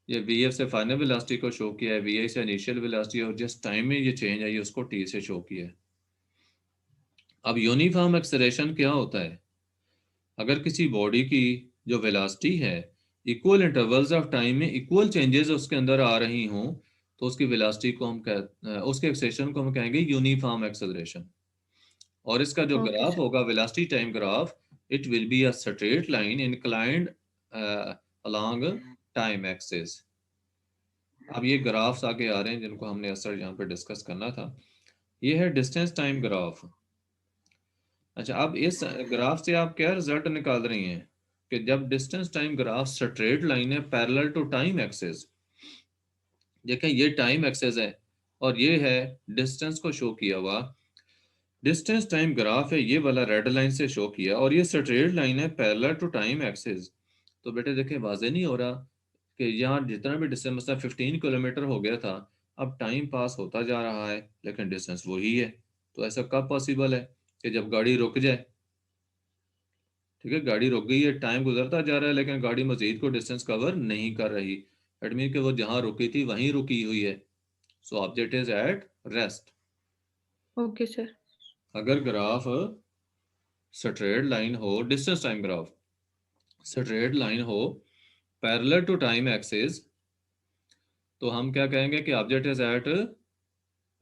Speaker 1: ये वी एफ से फाइनल वेलोसिटी को शो किया है, वी आई से इनिशियल वेलोसिटी, और जिस टाइम में ये चेंज आई है उसको टी से शो किया है। अब यूनिफॉर्म एक्सेलरेशन क्या होता है, अगर किसी बॉडी की जो वेलोसिटी है इक्वल इंटरवल्स ऑफ टाइम में इक्वल चेंजेस उसके अंदर आ रही हों, तो उसकी वेलोसिटी को हम उसके एक्सेलरेशन को हम कहेंगे यूनिफॉर्म एक्सेलरेशन। और इसका जो
Speaker 2: ओके
Speaker 1: ग्राफ
Speaker 2: सर।
Speaker 1: होगा velocity time graph, it will be a straight line inclined along time axis. अब ये ग्राफ्स आगे आ रहे हैं जिनको हमने असर यहाँ पे डिस्कस करना था। ये है डिस्टेंस टाइम ग्राफ। अच्छा, अब इस ग्राफ से आप क्या रिजल्ट निकाल रही हैं कि जब distance time graph straight line है पैरेलल टू टाइम एक्सिस, देखें ये टाइम एक्सिस है और ये है डिस्टेंस को शो किया हुआ, डिस्टेंस टाइम ग्राफ है ये वाला रेड लाइन से शो किया, और ये स्ट्रेट लाइन है पैरेलल टू टाइम एक्सिस। तो बेटे देखें वाजे नहीं हो रहा कि यहाँ जितना भी डिस्टेंस, मतलब 15 किलोमीटर हो गया था, अब टाइम पास होता जा रहा है लेकिन डिस्टेंस वही है। तो ऐसा कब पॉसिबल है कि जब गाड़ी रुक जाए, ठीक है गाड़ी रुक गई है, टाइम गुजरता जा रहा है लेकिन गाड़ी मजीद को डिस्टेंस कवर नहीं कर रही, इट मीन कि वो जहाँ रुकी थी वहीं रुकी हुई है। So object is at rest.
Speaker 2: Okay sir.
Speaker 1: अगर ग्राफ स्ट्रेट लाइन हो, distance time graph straight line हो पैरेलल टू टाइम एक्सिस, तो हम क्या कहेंगे कि object is at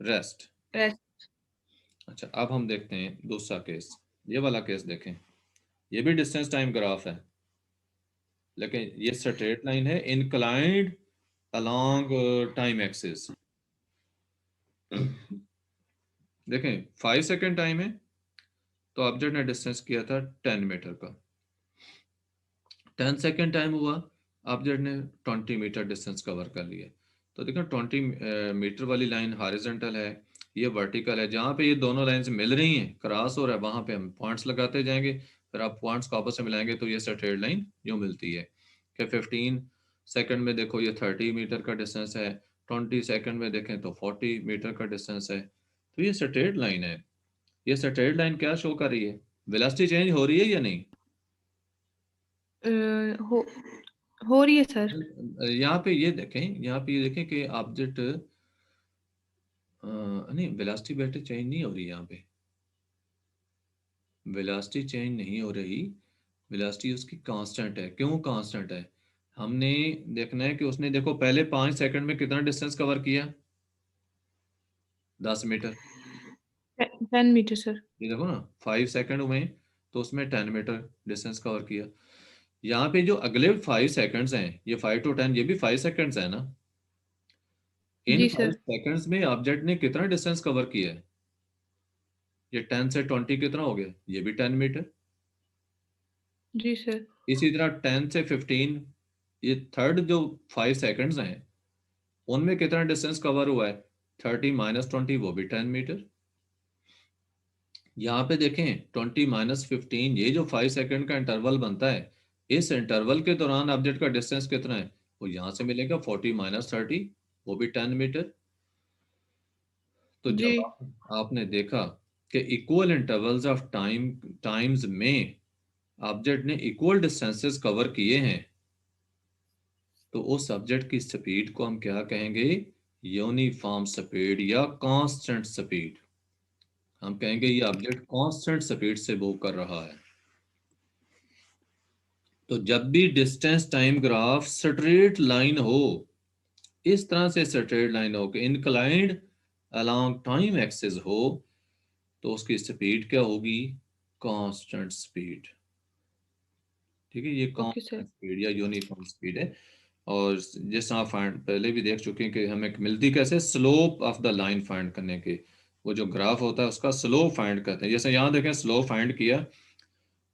Speaker 1: rest.
Speaker 2: Rest.
Speaker 1: अच्छा, अब हम देखते हैं दूसरा केस, ये वाला केस देखें, ये भी डिस्टेंस टाइम ग्राफ है लेकिन ये स्ट्रेट लाइन है इंक्लाइंड अलोंग टाइम एक्सिस। देखें 5 सेकेंड टाइम है, तो ऑब्जेक्ट ने डिस्टेंस किया था 10 मीटर का। 10 सेकेंड टाइम हुआ, ऑब्जेक्ट ने 20 मीटर डिस्टेंस कवर कर लिया। तो देखो 20 मीटर वाली लाइन हॉरिजॉन्टल है, ये वर्टिकल है, जहाँ पे ये दोनों लाइंस मिल रही हैं क्रॉस हो रहा है वहाँ पे हम पॉइंट्स लगाते जाएंगे, फिर आप पॉइंट्स को आपस में मिलाएंगे तो ये स्ट्रेट लाइन जो मिलती है कि 15 सेकेंड में देखो ये 30 मीटर का डिस्टेंस है, 20 सेकेंड में देखें तो 40 मीटर का डिस्टेंस है, तो ये स्ट्रेट लाइन है। ये स्ट्रेट लाइन क्या शो कर रही है, वेलोसिटी चेंज हो रही है या नहीं?
Speaker 2: हो हो रही है सर।
Speaker 1: यहाँ पे ये देखें, यहाँ पे ये देखें कि ऑब्जेक्ट नहीं, वेलोसिटी बेटे चेंज नहीं हो रही यहाँ पे, वेलोसिटी चेंज नहीं हो रही, वेलोसिटी उसकी कांस्टेंट है। क्यों कांस्टेंट है, हमने देखना है कि उसने देखो पहले 5 सेकंड में कितना डिस्टेंस कवर किया, 10 मीटर।
Speaker 2: 10 metre sir.
Speaker 1: ये देखो ना 5 सेकंड में, तो उसमें 10 मीटर डिस्टेंस कवर किया। यहाँ पे जो अगले 5 सेकंड्स हैं, ये 5 to 10, ये भी 5 सेकंड्स है ना, इन
Speaker 2: जी
Speaker 1: फाइव
Speaker 2: सर।
Speaker 1: सेकंड्स में ऑब्जेक्ट ने कितना डिस्टेंस कवर किया है, ये 10 से 20 कितना हो गया, ये भी 10 मीटर।
Speaker 2: जी सर।
Speaker 1: इसी तरह 10 से 15, ये थर्ड जो 5 सेकंड्स हैं उनमें कितना डिस्टेंस कवर हुआ है, 30 - 20 वो भी 10 मीटर। यहाँ पे देखें 20 माइनस 15, ये जो 5 सेकंड का इंटरवल बनता है, इस इंटरवल के दौरान ऑब्जेक्ट का डिस्टेंस कितना है? वो यहाँ से मिलेगा 40 माइनस 30, वो भी 10 मीटर। तो
Speaker 2: जी।
Speaker 1: जब आपने देखा कि इक्वल इंटरवल्स ऑफ टाइम्स में ऑब्जेक्ट ने इक्वल डिस्टेंसेस कवर किए हैं, तो उस ऑब्जेक्ट की स्पीड को हम क्या कहेंगे? यूनिफॉर्म स्पीड या कांस्टेंट स्पीड। हम कहेंगे ये ऑब्जेक्ट कांस्टेंट स्पीड से मूव कर रहा है। तो जब भी distance time graph straight line हो, इस तरह से स्ट्रेट लाइन हो कि इंक्लाइंड अलोंग टाइम एक्सिस हो, तो उसकी स्पीड क्या होगी? Constant speed. ठीक है, ये
Speaker 2: ओके सर।
Speaker 1: कांस्टेंट स्पीड या यूनिफॉर्म स्पीड है। और जिस आप फाइंड पहले भी देख चुके हैं कि हमें मिलती कैसे, slope of the line find करने के, वो जो ग्राफ होता है उसका स्लोप फाइंड करते हैं। जैसे यहाँ देखें, स्लोप फाइंड किया,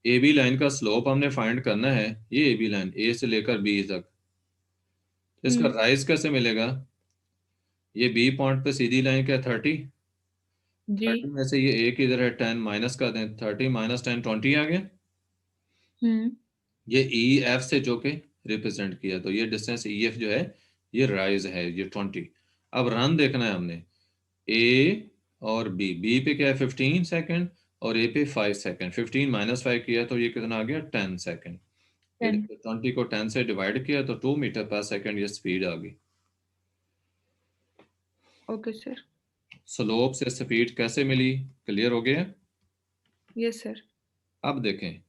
Speaker 1: ए बी लाइन का स्लोप हमने फाइंड करना है, ये ए बी लाइन ए से लेकर बी तक। तो इसका
Speaker 2: हम्म।
Speaker 1: राइज कैसे मिलेगा? ये बी पॉइंट पे सीधी लाइन क्या है? 30।
Speaker 2: जी।
Speaker 1: 30 में से ये ए की इधर है 10, माइनस कर दें, 30 माइनस 10 20 आ गया।
Speaker 2: हम्म।
Speaker 1: ये ई एफ से जो कि रिप्रेजेंट किया, तो ये डिस्टेंस ई एफ जो है ये राइज है, ये 20। अब रन देखना है हमने, ए और बी पे क्या है? 15 सेकेंड, और ए पे 5 सेकेंड। 15 माइनस 5 किया तो ये कितना आ गया? 10 सेकेंड। ये
Speaker 2: 10।
Speaker 1: देखो 20 को 10 से डिवाइड किया तो 2 मीटर पर सेकेंड ये स्पीड आ गई।
Speaker 2: Okay sir.
Speaker 1: स्लोप से स्पीड कैसे मिली? क्लियर हो गया?
Speaker 2: Yes sir.
Speaker 1: अब देखें,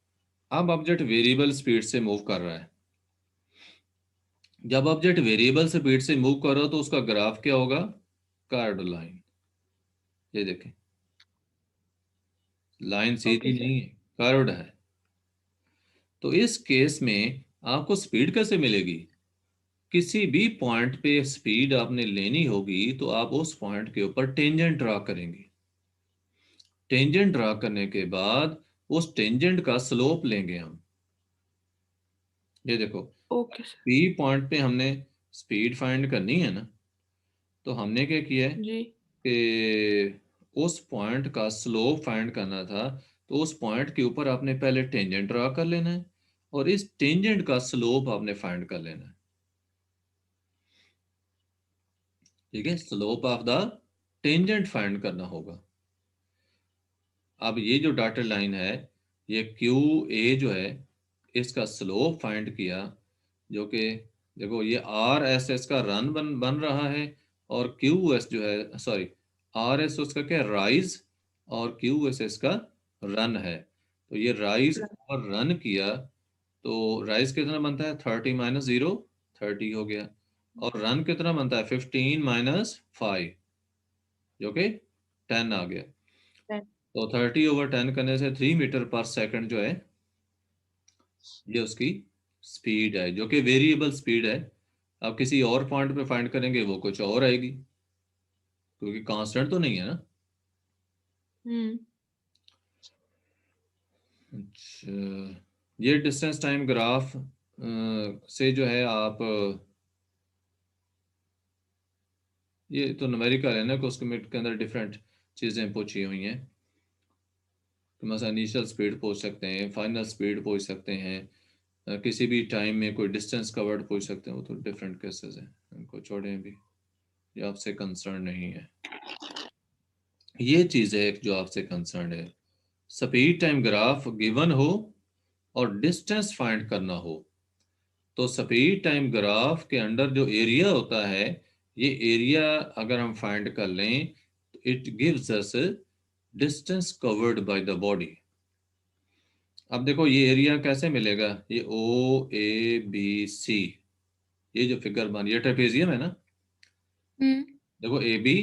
Speaker 1: अब ऑब्जेक्ट वेरिएबल स्पीड से मूव कर रहा है। जब ऑब्जेक्ट वेरिएबल स्पीड से मूव कर रहा हो तो उसका ग्राफ क्या होगा? Curved line. ये देखें, लाइन
Speaker 2: ओके
Speaker 1: सीधी
Speaker 2: सर।
Speaker 1: नहीं है, कर्व्ड है। तो इस केस में आपको स्पीड कैसे मिलेगी? किसी भी पॉइंट पे स्पीड आपने लेनी होगी तो आप उस पॉइंट के ऊपर टेंजेंट ड्रा करेंगे। टेंजेंट ड्रा करने के बाद उस टेंजेंट का स्लोप लेंगे हम। ये देखो,
Speaker 2: ओके सर।
Speaker 1: पी पॉइंट पे हमने स्पीड फाइंड करनी है ना, तो हमने क्या किया है
Speaker 2: जी।
Speaker 1: कि उस पॉइंट का स्लोप फाइंड करना था, तो उस पॉइंट के ऊपर आपने पहले टेंजेंट ड्रा कर लेना है, और इस टेंजेंट का स्लोप आपने फाइंड कर लेना है। ठीक है, slope of the tangent find करना होगा। अब ये जो डॉटेड लाइन है, ये क्यू ए जो है, इसका स्लोप फाइंड किया, जो कि देखो ये आर एस एस का रन बन रहा है, और क्यू एस जो है, सॉरी, आर एस उसका क्या, राइज, और क्यू एस इसका रन है। तो ये राइज और रन किया, तो राइज कितना बनता है? 30 माइनस 0, 30 हो गया। और रन कितना बनता है? 15 माइनस 5, जो कि 10 आ गया।
Speaker 2: 10।
Speaker 1: तो 30/10 करने से 3 मीटर पर सेकंड जो है, ये उसकी स्पीड है, जो कि वेरिएबल स्पीड है। अब किसी और पॉइंट पे फाइंड करेंगे वो कुछ और आएगी, क्योंकि कांस्टेंट तो नहीं है ना।
Speaker 2: हम्म।
Speaker 1: अच्छा, ये डिस्टेंस टाइम ग्राफ से जो है आप, ये तो न्यूमेरिकल है ना, कि उसके के अंदर डिफरेंट चीज़ें पूछी हुई हैं। तो मसला इनिशियल स्पीड पूछ सकते हैं, फाइनल स्पीड पूछ सकते हैं, किसी भी टाइम में कोई डिस्टेंस कवर्ड पूछ सकते हैं। वो तो डिफरेंट केसेस हैं, उनको छोड़ें भी, ये आपसे कंसर्न नहीं है। ये चीज़ है एक जो आपसे कंसर्न है। स्पीड टाइम ग्राफ गिवन हो और डिस्टेंस फाइंड करना हो, तो स्पीड टाइम ग्राफ के अंडर जो एरिया होता है, ये एरिया अगर हम फाइंड कर लें तो it gives us distance covered by the body. अब देखो ये एरिया कैसे मिलेगा? ये ओ ए बी सी, ये जो फिगर बन, ये ट्रेपेजियम है ना।
Speaker 2: हम्म।
Speaker 1: देखो ए बी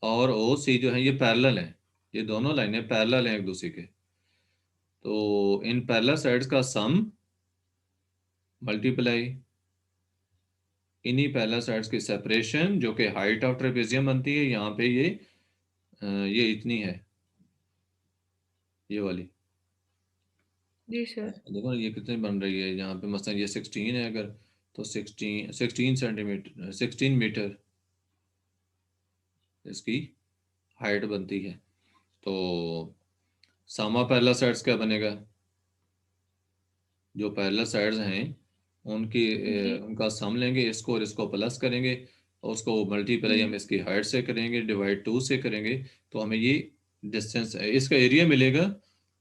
Speaker 1: और ओ सी जो है ये पैरेलल हैं, ये दोनों लाइनें पैरेलल हैं एक दूसरे के। तो इन पैरेलल साइड्स का सम मल्टीप्लाई इन्हीं पैरेलल साइड्स की सेपरेशन, जो कि हाइट ऑफ ट्रेपेजियम बनती है। यहाँ पे ये इतनी है, ये वाली।
Speaker 2: जी सर।
Speaker 1: देखो ये कितनी बन रही है यहाँ पे, मसलन ये 16 है अगर, तो 16 सेंटीमीटर, 16 मीटर इसकी हाइट बनती है। तो सामा पैरेलल साइड्स क्या बनेगा? जो पैरेलल साइड्स हैं उनकी
Speaker 2: जी
Speaker 1: उनका सम लेंगे, इसको और इसको प्लस करेंगे और उसको मल्टीप्लाई हम इसकी हाइट से करेंगे, डिवाइड 2 से करेंगे, तो हमें ये डिस्टेंस इसका एरिया मिलेगा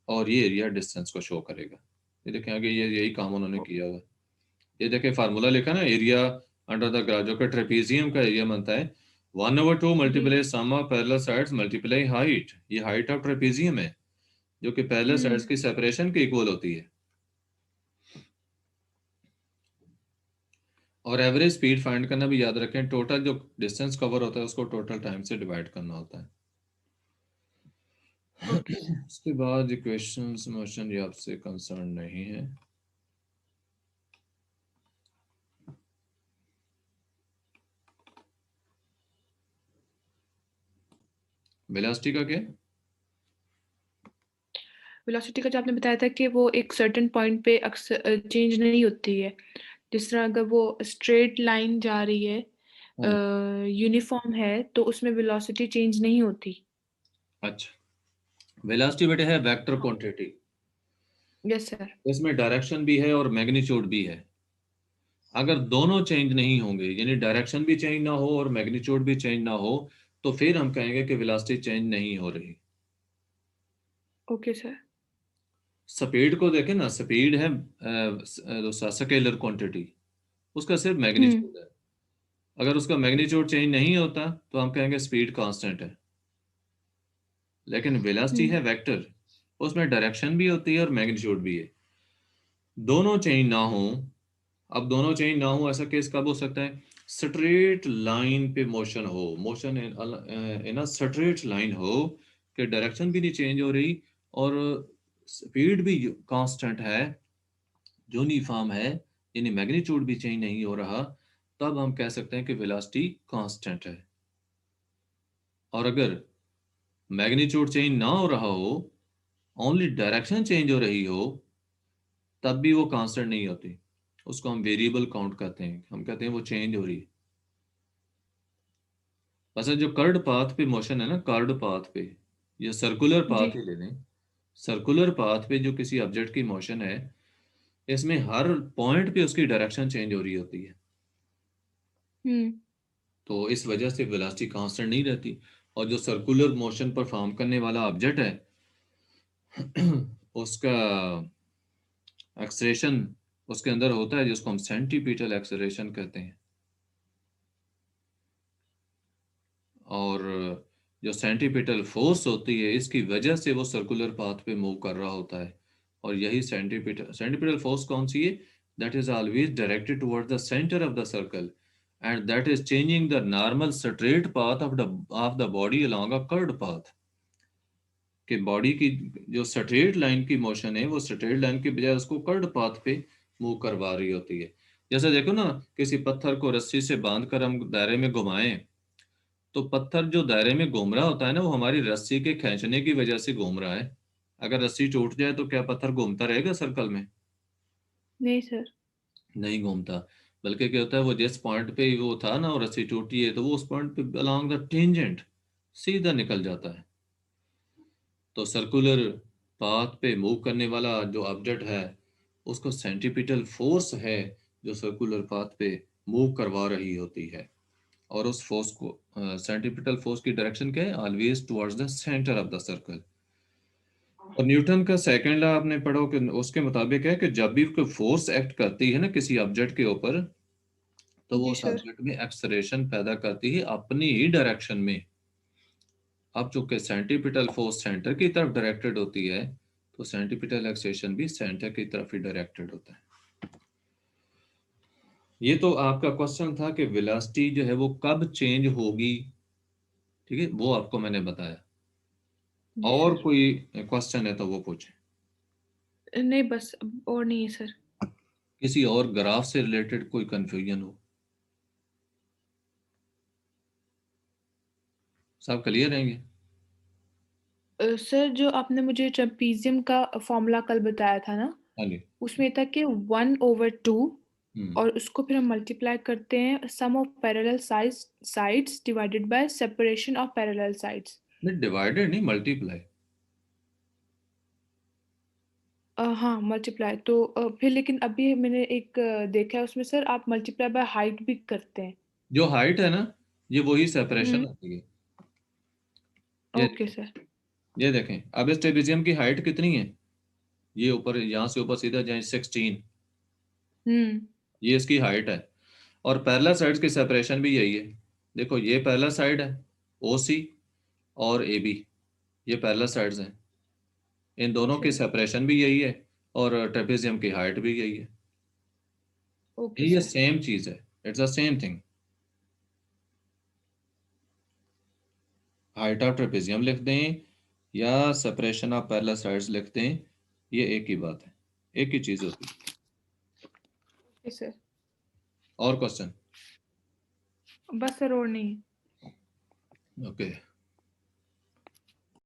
Speaker 1: और ये एरिया डिस्टेंस को शो करेगा। ये देखें आगे ये यही काम उन्होंने किया हुआ है। ये देखें फार्मूला लिखा ना, एरिया अंडर द ग्राफ, जो कि ट्रेपीजियम का एरिया बनता है 1/2
Speaker 2: जी
Speaker 1: multiply sum of parallel sides multiply height. ये हाइट ऑफ ट्रेपीजियम है जो कि पैरेलल साइड्स की सेपरेशन के इक्वल होती है। और एवरेज स्पीड फाइंड करना भी याद रखें, टोटल जो डिस्टेंस कवर होता है उसको टोटल टाइम से डिवाइड करना होता है।
Speaker 2: Okay sir.
Speaker 1: उसके बाद इक्वेशंस मोशन ये आपसे कंसर्न नहीं है। वेलोसिटी का क्या?
Speaker 2: वेलोसिटी का जो आपने बताया था कि वो एक सर्टेन पॉइंट पे अक्सर चेंज नहीं होती है। जिस तरह अगर वो स्ट्रेट लाइन जा रही है,
Speaker 1: हाँ।
Speaker 2: यूनिफॉर्म है, तो उसमें वेलोसिटी चेंज नहीं होती।
Speaker 1: अच्छा, वेलोसिटी बेटे है वेक्टर क्वांटिटी।
Speaker 2: Yes sir.
Speaker 1: इसमें डायरेक्शन भी है और मैग्नीट्यूड भी है। अगर दोनों चेंज नहीं होंगे, यानी डायरेक्शन भी चेंज ना हो और मैग्नीट्यूड भी चेंज ना हो, तो फिर हम कहेंगे कि वेलोसिटी चेंज नहीं हो रही।
Speaker 2: Okay sir.
Speaker 1: स्पीड को देखें ना, स्पीड है स्केलर क्वांटिटी, उसका सिर्फ
Speaker 2: हम्म
Speaker 1: मैग्नीट्यूड है। अगर उसका मैग्नीट्यूड चेंज नहीं होता तो हम कहेंगे स्पीड कांस्टेंट है। लेकिन वेलोसिटी
Speaker 2: हम्म
Speaker 1: है वेक्टर, उसमें डायरेक्शन भी होती है और मैग्नीट्यूड भी है। दोनों चेंज ना हो, अब दोनों चेंज ना हो ऐसा केस कब हो सकता है? स्ट्रेट लाइन पे मोशन हो, motion in a straight line हो कि डायरेक्शन भी नहीं चेंज हो रही और स्पीड भी कांस्टेंट है, यूनिफॉर्म है, यानी मैग्नीट्यूड भी चेंज नहीं हो रहा, तब हम कह सकते हैं कि वेलोसिटी कांस्टेंट है। और अगर मैग्नीट्यूड चेंज ना हो रहा हो, ओनली डायरेक्शन चेंज हो रही हो, तब भी वो कांस्टेंट नहीं होती। उसको हम वेरिएबल काउंट करते हैं, हम कहते हैं वो चेंज हो रही है। वैसे जो कर्ड पाथ पे मोशन है ना, कर्ड पाथ पे या सर्कुलर
Speaker 2: जी
Speaker 1: पाथ ही ले लें, सर्कुलर पाथ पे जो किसी ऑब्जेक्ट की मोशन है, इसमें हर पॉइंट पे उसकी डायरेक्शन चेंज हो रही होती है,
Speaker 2: हम्म
Speaker 1: तो इस वजह से वेलोसिटी कांस्टेंट नहीं रहती। और जो सर्कुलर मोशन परफॉर्म करने वाला ऑब्जेक्ट है उसका एक्सलेरेशन उसके अंदर होता है जिसको हम सेंटीपिटल एक्सलेरेशन कहते हैं। और जो सेंटीपिटल फोर्स होती है, इसकी वजह से वो सर्कुलर पाथ पे मूव कर रहा होता है। और यही सेंटीपिटल फोर्स कौन सी है? That is always directed toward the centre of the circle and that is changing the normal straight path of the body along a curved path. कि बॉडी की जो स्ट्रेट लाइन की मोशन है, वो straight line की बजाय उसको curved path पे मूव करवा रही होती है। जैसे देखो ना, किसी पत्थर को रस्सी से बांध कर हम दायरे में घुमाएं, तो पत्थर जो दायरे में घूम रहा होता है ना, वो हमारी रस्सी के खींचने की वजह से घूम रहा है। अगर रस्सी टूट जाए तो क्या पत्थर घूमता रहेगा सर्कल में?
Speaker 2: नहीं सर।
Speaker 1: नहीं घूमता। बल्कि क्या होता है, वो जिस पॉइंट पे वो था ना, और रस्सी टूटी है, तो वो उस पॉइंट पे अलोंग द टेंजेंट सीधा निकल जाता है। तो सर्कुलर पाथ पे मूव करने वाला जो ऑब्जेक्ट है, उसको सेंटीपिटल फोर्स है जो सर्कुलर पाथ पे मूव करवा रही होती है। और उस फोर्स को सेंटीपिटल फोर्स की डायरेक्शन क्या है? Always towards the centre of the circle. और न्यूटन का सेकंड लॉ आपने पढ़ा कि उसके मुताबिक है कि जब भी कोई फोर्स एक्ट करती है ना किसी ऑब्जेक्ट के ऊपर, तो वो
Speaker 2: जी
Speaker 1: उस
Speaker 2: सर।
Speaker 1: ऑब्जेक्ट में एक्सलेरेशन पैदा करती है अपनी ही डायरेक्शन में। अब चूंकि सेंटीपिटल फोर्स सेंटर की तरफ डायरेक्टेड होती है, तो सेंटीपिटल एक्सेशन भी सेंटर की तरफ ही डायरेक्टेड होता है। ये तो आपका क्वेश्चन था कि वेलोसिटी जो है वो कब चेंज होगी, ठीक है, वो आपको मैंने बताया।
Speaker 2: जी
Speaker 1: और
Speaker 2: सर।
Speaker 1: कोई क्वेश्चन है तो वो पूछें।
Speaker 2: नहीं बस अब और नहीं है सर।
Speaker 1: किसी और ग्राफ से रिलेटेड कोई कंफ्यूजन हो? सब क्लियर रहेंगे?
Speaker 2: सर जो आपने मुझे ट्रेपीजियम का फॉर्मूला कल बताया था ना,
Speaker 1: हाँ जी।
Speaker 2: उसमें था कि 1/2,
Speaker 1: हम्म।
Speaker 2: और उसको फिर हम मल्टीप्लाई करते हैं sum of parallel sides divided by separation of parallel sides.
Speaker 1: नहीं, डिवाइडेड नहीं, मल्टीप्लाई।
Speaker 2: हाँ, मल्टीप्लाई तो फिर लेकिन अभी मैंने एक देखा है उसमें सर आप मल्टीप्लाई बाय हाइट भी करते हैं।
Speaker 1: जो हाइट है ना, ये वही सेपरेशन
Speaker 2: हुँ,
Speaker 1: होती है। ये
Speaker 2: ओके
Speaker 1: देखें,
Speaker 2: सर।
Speaker 1: ये देखें, अब इस ट्रेपेजियम की हाइट कितनी है? ये ऊपर, यहाँ से ऊपर सीधा जाए 16,
Speaker 2: हुँ,
Speaker 1: ये इसकी हाइट है। और पैरेलल साइड्स की सेपरेशन भी यही है। देखो ये पैरेलल साइड है, ओ सी और ए बी, ये पैरेलल साइड्स हैं। इन दोनों की
Speaker 2: सर,
Speaker 1: सेपरेशन भी यही है, और ट्रेपेजियम की हाइट भी यही है।
Speaker 2: ओके
Speaker 1: ये
Speaker 2: सर।
Speaker 1: सेम चीज है, it's the same thing. Height of trapezium लिख दें या सेपरेशन ऑफ पैरेलल साइड्स लिख दें, ये एक ही बात है, एक ही चीज होती है।
Speaker 2: Okay sir.
Speaker 1: और क्वेश्चन?
Speaker 2: बस सर और नहीं है।
Speaker 1: ओके।